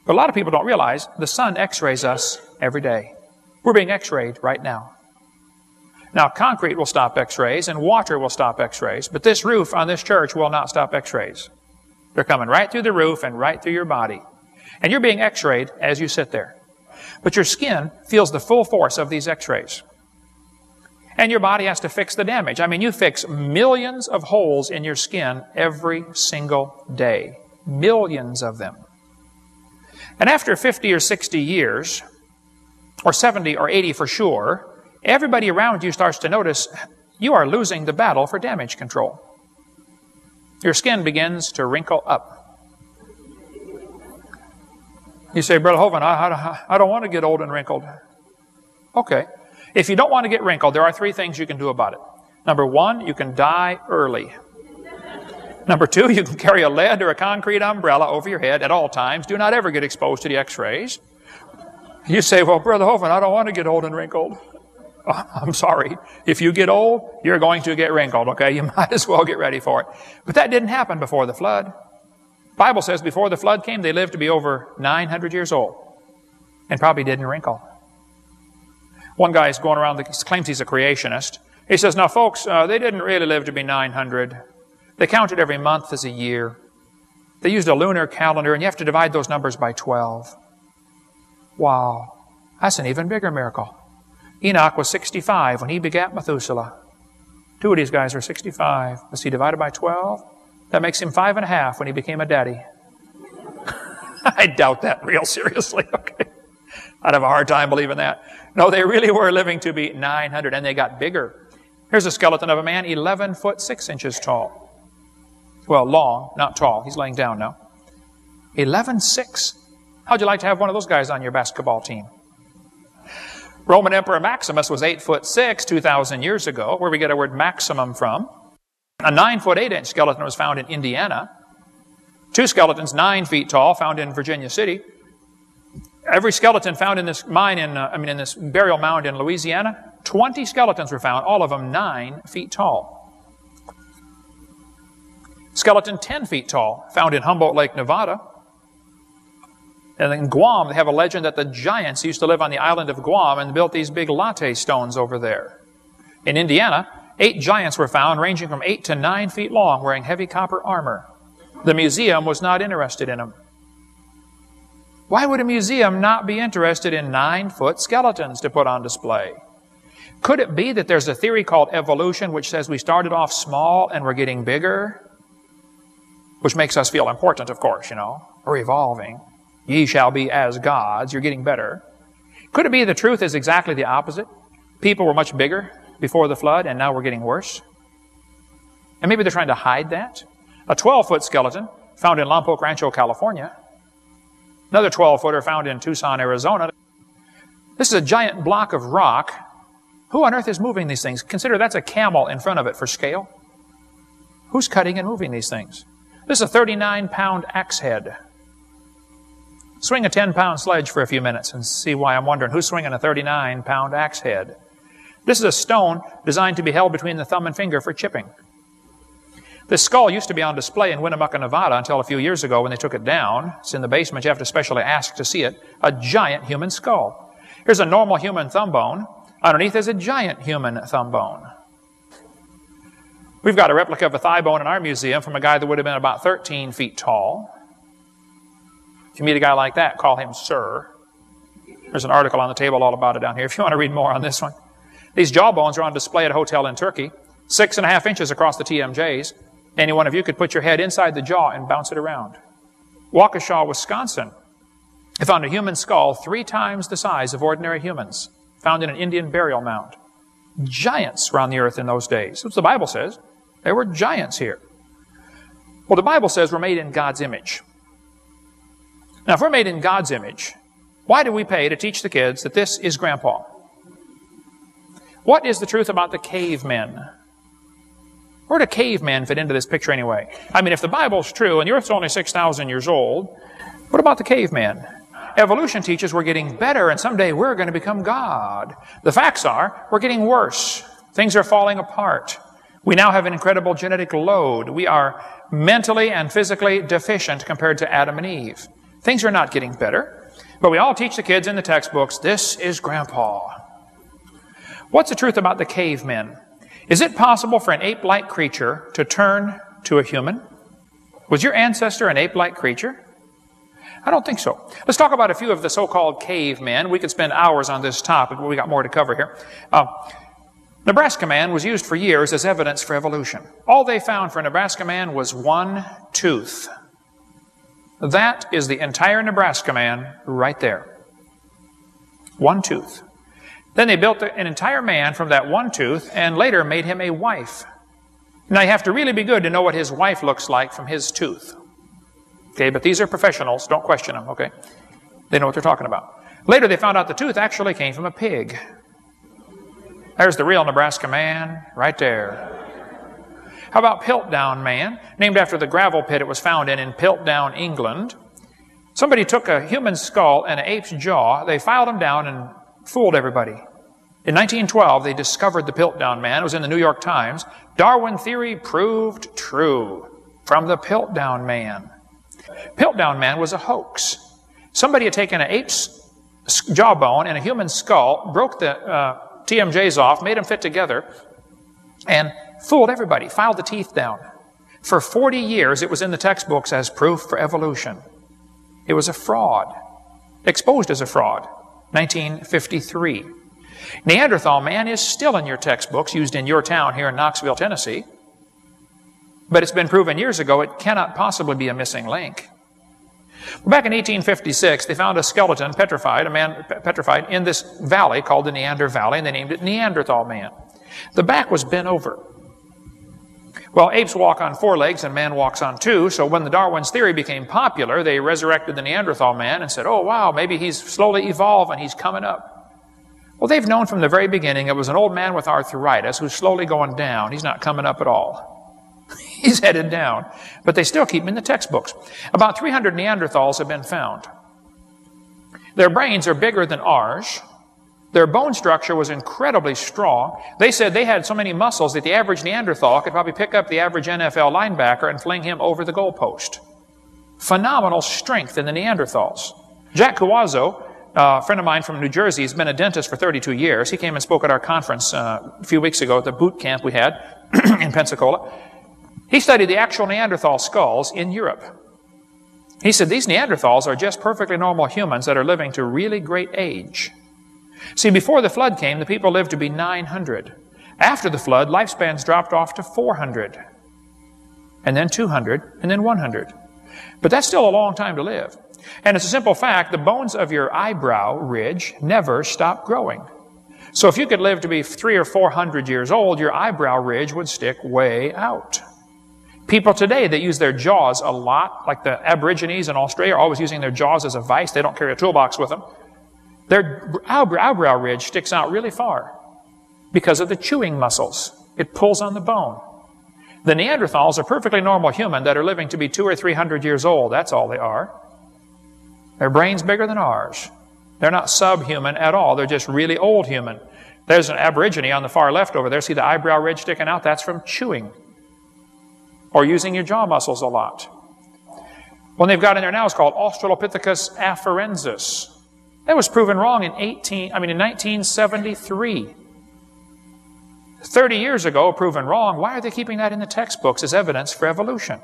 But a lot of people don't realize the sun x-rays us every day. We're being x-rayed right now. Now, concrete will stop x-rays and water will stop x-rays, but this roof on this church will not stop x-rays. They're coming right through the roof and right through your body. And you're being x-rayed as you sit there. But your skin feels the full force of these x-rays. And your body has to fix the damage. I mean, you fix millions of holes in your skin every single day. Millions of them. And after 50 or 60 years, or 70 or 80 for sure, everybody around you starts to notice you are losing the battle for damage control. Your skin begins to wrinkle up. You say, Brother Hovind, I don't want to get old and wrinkled. Okay. If you don't want to get wrinkled, there are three things you can do about it. Number one, you can die early. Number two, you can carry a lead or a concrete umbrella over your head at all times. Do not ever get exposed to the x-rays. You say, well, Brother Hovind, I don't want to get old and wrinkled. Oh, I'm sorry. If you get old, you're going to get wrinkled, okay? You might as well get ready for it. But that didn't happen before the flood. The Bible says before the flood came, they lived to be over 900 years old and probably didn't wrinkle. One guy is going around, claims he's a creationist. He says, now folks, they didn't really live to be 900. They counted every month as a year. They used a lunar calendar, and you have to divide those numbers by 12. Wow, that's an even bigger miracle. Enoch was 65 when he begat Methuselah. Two of these guys are 65. Let's see, divided by 12? That makes him 5.5 when he became a daddy. I doubt that real seriously, okay? I'd have a hard time believing that. No, they really were living to be 900, and they got bigger. Here's a skeleton of a man 11 foot 6 inches tall. Well, long, not tall. He's laying down now. 11'6". How'd you like to have one of those guys on your basketball team? Roman Emperor Maximus was 8'6", 2,000 years ago, where we get our word maximum from. A 9 foot 8 inch skeleton was found in Indiana. Two skeletons 9 feet tall, found in Virginia City. Every skeleton found in this mine in this burial mound in Louisiana, 20 skeletons were found, all of them 9 feet tall. Skeleton 10 feet tall, found in Humboldt Lake, Nevada. And in Guam, they have a legend that the giants used to live on the island of Guam and built these big latte stones over there. In Indiana, 8 giants were found, ranging from 8 to 9 feet long, wearing heavy copper armor. The museum was not interested in them. Why would a museum not be interested in 9-foot skeletons to put on display? Could it be that there's a theory called evolution which says we started off small and we're getting bigger? Which makes us feel important, of course, you know. We're evolving. Ye shall be as gods. You're getting better. Could it be the truth is exactly the opposite? People were much bigger before the flood, and now we're getting worse? And maybe they're trying to hide that. A 12-foot skeleton found in Lompoc Rancho, California. Another 12-footer found in Tucson, Arizona. This is a giant block of rock. Who on earth is moving these things? Consider that's a camel in front of it for scale. Who's cutting and moving these things? This is a 39-pound axe head. Swing a 10-pound sledge for a few minutes and see why I'm wondering who's swinging a 39-pound axe head. This is a stone designed to be held between the thumb and finger for chipping. This skull used to be on display in Winnemucca, Nevada until a few years ago when they took it down. It's in the basement. You have to specially ask to see it. A giant human skull. Here's a normal human thumb bone. Underneath is a giant human thumb bone. We've got a replica of a thigh bone in our museum from a guy that would have been about 13 feet tall. If you meet a guy like that, call him Sir. There's an article on the table all about it down here if you want to read more on this one. These jawbones are on display at a hotel in Turkey, 6.5 inches across the TMJs. Any one of you could put your head inside the jaw and bounce it around. Waukesha, Wisconsin. They found a human skull 3 times the size of ordinary humans, found in an Indian burial mound. Giants were on the earth in those days. That's what the Bible says. There were giants here. Well, the Bible says we're made in God's image. Now, if we're made in God's image, why do we pay to teach the kids that this is Grandpa? What is the truth about the cavemen? Where do cavemen fit into this picture anyway? I mean, if the Bible's true and the earth's only 6,000 years old, what about the cavemen? Evolution teaches we're getting better and someday we're going to become God. The facts are we're getting worse. Things are falling apart. We now have an incredible genetic load. We are mentally and physically deficient compared to Adam and Eve. Things are not getting better. But we all teach the kids in the textbooks, this is Grandpa. What's the truth about the cavemen? Is it possible for an ape-like creature to turn to a human? Was your ancestor an ape-like creature? I don't think so. Let's talk about a few of the so-called cavemen. We could spend hours on this topic, but we got more to cover here. Nebraska man was used for years as evidence for evolution. All they found for Nebraska man was one tooth. That is the entire Nebraska man right there. One tooth. Then they built an entire man from that one tooth and later made him a wife. Now you have to really be good to know what his wife looks like from his tooth. Okay, but these are professionals. Don't question them, okay? They know what they're talking about. Later they found out the tooth actually came from a pig. There's the real Nebraska man right there. How about Piltdown man? Named after the gravel pit it was found in Piltdown, England. Somebody took a human skull and an ape's jaw. They filed them down and fooled everybody. In 1912, they discovered the Piltdown man. It was in the New York Times. Darwin theory proved true from the Piltdown man. Piltdown man was a hoax. Somebody had taken an ape's jawbone and a human skull, broke the TMJs off, made them fit together, and fooled everybody, filed the teeth down. For 40 years, it was in the textbooks as proof for evolution. It was a fraud, exposed as a fraud. 1953. Neanderthal man is still in your textbooks, used in your town here in Knoxville, Tennessee. But it's been proven years ago it cannot possibly be a missing link. Back in 1856, they found a skeleton petrified, a man petrified in this valley called the Neander Valley, and they named it Neanderthal man. The back was bent over. Well, apes walk on 4 legs and man walks on 2, so when the Darwin's theory became popular, they resurrected the Neanderthal man and said, oh wow, maybe he's slowly evolved and he's coming up. Well, they've known from the very beginning it was an old man with arthritis who's slowly going down. He's not coming up at all. He's headed down. But they still keep him in the textbooks. About 300 Neanderthals have been found. Their brains are bigger than ours. Their bone structure was incredibly strong. They said they had so many muscles that the average Neanderthal could probably pick up the average NFL linebacker and fling him over the goalpost. Phenomenal strength in the Neanderthals. Jack Cuazzo, a friend of mine from New Jersey, has been a dentist for 32 years. He came and spoke at our conference a few weeks ago at the boot camp we had in Pensacola. He studied the actual Neanderthal skulls in Europe. He said these Neanderthals are just perfectly normal humans that are living to really great age. See, before the flood came, the people lived to be 900. After the flood, lifespans dropped off to 400, and then 200, and then 100. But that's still a long time to live. And it's a simple fact, the bones of your eyebrow ridge never stop growing. So if you could live to be 300 or 400 years old, your eyebrow ridge would stick way out. People today that use their jaws a lot, like the Aborigines in Australia are always using their jaws as a vice. They don't carry a toolbox with them. Their eyebrow ridge sticks out really far because of the chewing muscles. It pulls on the bone. The Neanderthals are perfectly normal human that are living to be 200 or 300 years old. That's all they are. Their brain's bigger than ours. They're not subhuman at all. They're just really old human. There's an Aborigine on the far left over there. See the eyebrow ridge sticking out? That's from chewing or using your jaw muscles a lot. One they've got in there now is called Australopithecus afarensis. That was proven wrong in 1973. 30 years ago, proven wrong. Why are they keeping that in the textbooks as evidence for evolution?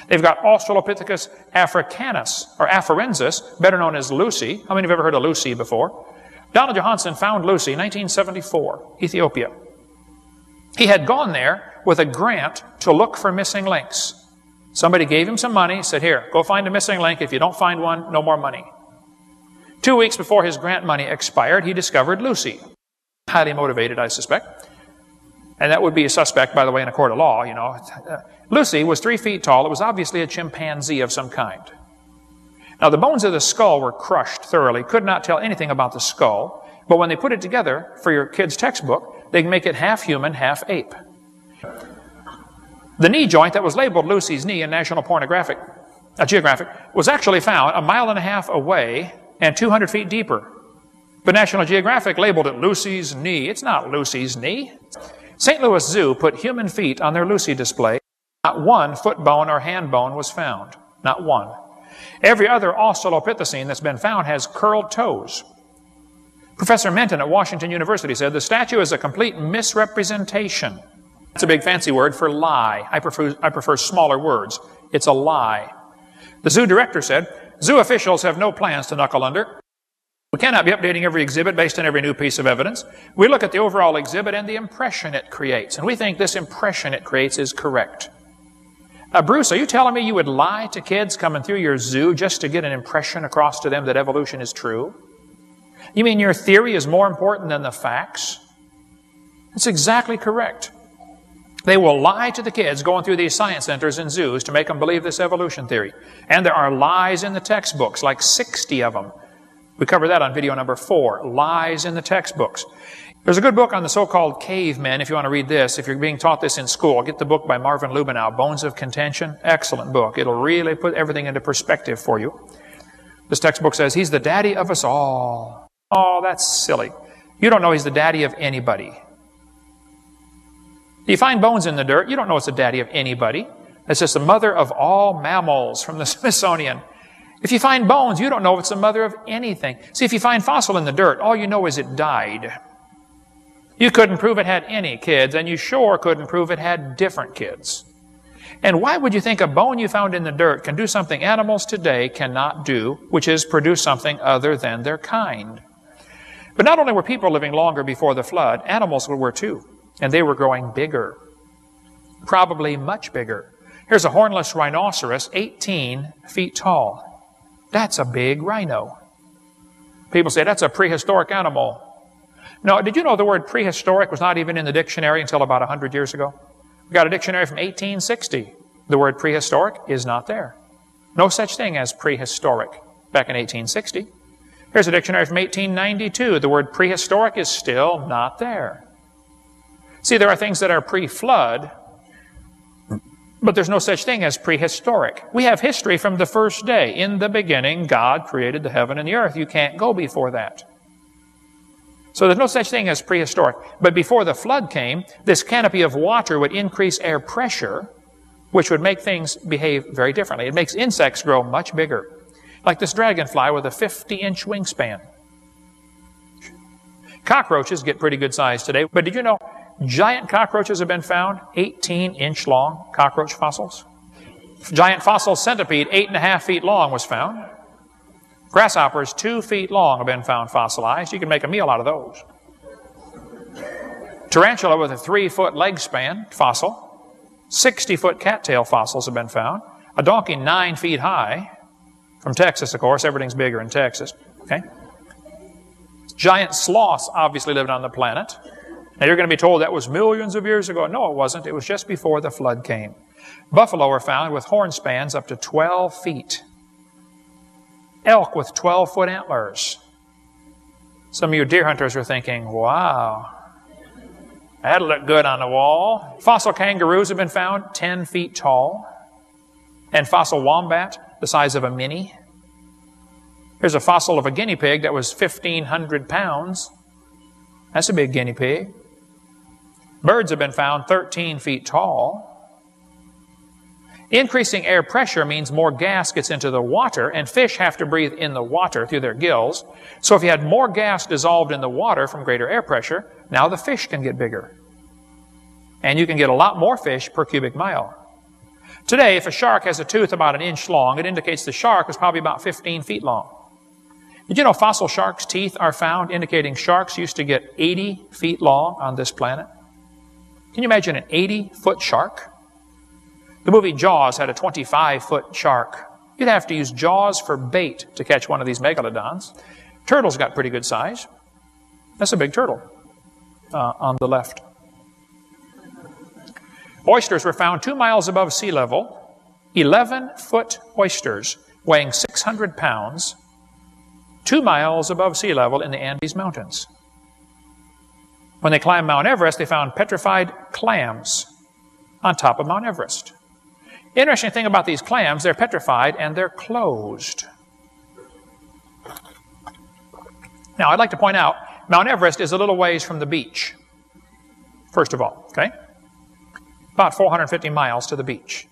They've got Australopithecus africanus, or afarensis, better known as Lucy. How many have ever heard of Lucy before? Donald Johanson found Lucy in 1974, Ethiopia. He had gone there with a grant to look for missing links. Somebody gave him some money, said, here, go find a missing link. If you don't find one, no more money. 2 weeks before his grant money expired, he discovered Lucy. Highly motivated, I suspect. And that would be a suspect, by the way, in a court of law, you know. Lucy was 3 feet tall. It was obviously a chimpanzee of some kind. Now, the bones of the skull were crushed thoroughly. Could not tell anything about the skull. But when they put it together for your kid's textbook, they can make it half human, half ape. The knee joint that was labeled Lucy's knee in National Geographic was actually found 1.5 miles away and 200 feet deeper. But National Geographic labeled it Lucy's knee. It's not Lucy's knee. St. Louis Zoo put human feet on their Lucy display. Not one foot bone or hand bone was found. Not one. Every other Australopithecine that's been found has curled toes. Professor Menton at Washington University said the statue is a complete misrepresentation. That's a big fancy word for lie. I prefer smaller words. It's a lie. The zoo director said, zoo officials have no plans to knuckle under. We cannot be updating every exhibit based on every new piece of evidence. We look at the overall exhibit and the impression it creates, and we think this impression it creates is correct. Bruce, are you telling me you would lie to kids coming through your zoo just to get an impression across to them that evolution is true? You mean your theory is more important than the facts? That's exactly correct. They will lie to the kids going through these science centers and zoos to make them believe this evolution theory. And there are lies in the textbooks, like 60 of them. We covered that on video number 4, lies in the textbooks. There's a good book on the so-called cavemen, if you want to read this. If you're being taught this in school, get the book by Marvin Lubenow, Bones of Contention. Excellent book. It'll really put everything into perspective for you. This textbook says, he's the daddy of us all. Oh, that's silly. You don't know he's the daddy of anybody. You find bones in the dirt, you don't know it's the daddy of anybody. It's just the mother of all mammals from the Smithsonian. If you find bones, you don't know if it's the mother of anything. See, if you find fossil in the dirt, all you know is it died. You couldn't prove it had any kids, and you sure couldn't prove it had different kids. And why would you think a bone you found in the dirt can do something animals today cannot do, which is produce something other than their kind? But not only were people living longer before the flood, animals were too. And they were growing bigger, probably much bigger. Here's a hornless rhinoceros, 18 feet tall. That's a big rhino. People say, that's a prehistoric animal. No, did you know the word prehistoric was not even in the dictionary until about 100 years ago? We got a dictionary from 1860. The word prehistoric is not there. No such thing as prehistoric back in 1860. Here's a dictionary from 1892. The word prehistoric is still not there. See, there are things that are pre-flood, but there's no such thing as prehistoric. We have history from the first day. In the beginning, God created the heaven and the earth. You can't go before that. So there's no such thing as prehistoric. But before the flood came, this canopy of water would increase air pressure, which would make things behave very differently. It makes insects grow much bigger. Like this dragonfly with a 50-inch wingspan. Cockroaches get pretty good size today, but did you know giant cockroaches have been found, 18-inch long cockroach fossils? Giant fossil centipede, 8.5 feet long, was found. Grasshoppers, 2 feet long, have been found fossilized. You can make a meal out of those. Tarantula with a 3-foot leg span, fossil. 60-foot cattail fossils have been found. A donkey 9 feet high. From Texas, of course. Everything's bigger in Texas. Okay? Giant sloths obviously lived on the planet. Now you're going to be told that was millions of years ago. No, it wasn't. It was just before the flood came. Buffalo were found with horn spans up to 12 feet. Elk with 12-foot antlers. Some of you deer hunters are thinking, wow, that'll look good on the wall. Fossil kangaroos have been found 10 feet tall. And fossil wombat, the size of a mini. Here's a fossil of a guinea pig that was 1,500 pounds. That's a big guinea pig. Birds have been found 13 feet tall. Increasing air pressure means more gas gets into the water, and fish have to breathe in the water through their gills. So if you had more gas dissolved in the water from greater air pressure, now the fish can get bigger. And you can get a lot more fish per cubic mile. Today, if a shark has a tooth about 1 inch long, it indicates the shark was probably about 15 feet long. Did you know fossil sharks' teeth are found indicating sharks used to get 80 feet long on this planet? Can you imagine an 80-foot shark? The movie Jaws had a 25-foot shark. You'd have to use Jaws for bait to catch one of these megalodons. Turtles got pretty good size. That's a big turtle on the left. Oysters were found 2 miles above sea level. 11-foot oysters weighing 600 pounds, 2 miles above sea level in the Andes Mountains. When they climbed Mount Everest, they found petrified clams on top of Mount Everest. Interesting thing about these clams, they're petrified and they're closed. Now, I'd like to point out, Mount Everest is a little ways from the beach, first of all, okay? About 450 miles to the beach.